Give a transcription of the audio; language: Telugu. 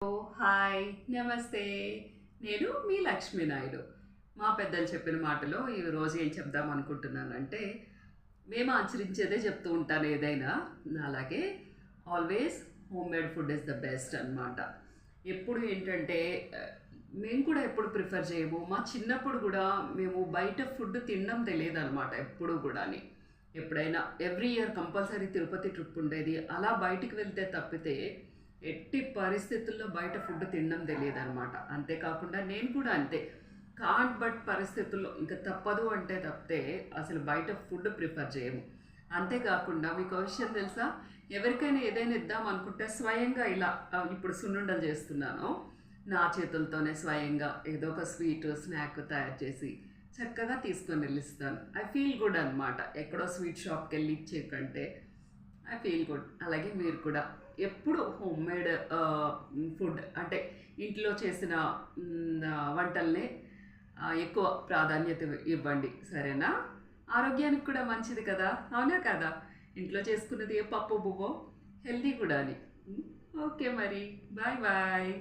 హాయ్ నమస్తే. నేను మీ లక్ష్మీ నాయుడు. మా పెద్దలు చెప్పిన మాటలో ఈరోజు ఏం చెప్దాం అనుకుంటున్నానంటే, మేము ఆచరించేదే చెప్తూ ఉంటాను ఏదైనా. అలాగే always home made food is the best అనమాట. ఎప్పుడు ఏంటంటే మేము కూడా ఎప్పుడు ప్రిఫర్ చేయము. మా చిన్నప్పుడు కూడా మేము బయట ఫుడ్ తినడం తెలియదు అనమాట ఎప్పుడు కూడాని. ఎప్పుడైనా every year compulsory Tirupati trip ఉండేది. అలా బయటికి వెళ్తే తప్పితే ఎట్టి పరిస్థితుల్లో బయట ఫుడ్ తినడం తెలియదు అనమాట. అంతేకాకుండా నేను కూడా అంతే. కాంట్ బట్ పరిస్థితుల్లో ఇంకా తప్పదు అంటే తప్పితే అసలు బయట ఫుడ్ ప్రిఫర్ చేయము. అంతేకాకుండా మీకు విషయం తెలుసా, ఎవరికైనా ఏదైనా ఇద్దాం అనుకుంటే స్వయంగా ఇలా ఇప్పుడు సున్నుండలు చేస్తున్నాను, నా చేతులతోనే స్వయంగా ఏదో ఒక స్వీట్ స్నాక్ తయారు చేసి చక్కగా తీసుకొని వెళ్ళిస్తాను. ఐ ఫీల్ గుడ్ అనమాట. ఎక్కడో స్వీట్ షాప్కి వెళ్ళి ఇచ్చే కంటే ఐ ఫీల్ గుడ్. అలాగే మీరు కూడా ఎప్పుడు హోమ్ మేడ్ ఫుడ్ అంటే ఇంట్లో చేసిన వంటల్నే ఎక్కువ ప్రాధాన్యత ఇవ్వండి, సరేనా? ఆరోగ్యానికి కూడా మంచిది కదా, అవునా కదా? ఇంట్లో చేసుకున్నది ఏ పప్పు బువ్వో హెల్దీ కూడా అని. ఓకే మరి, బాయ్ బాయ్.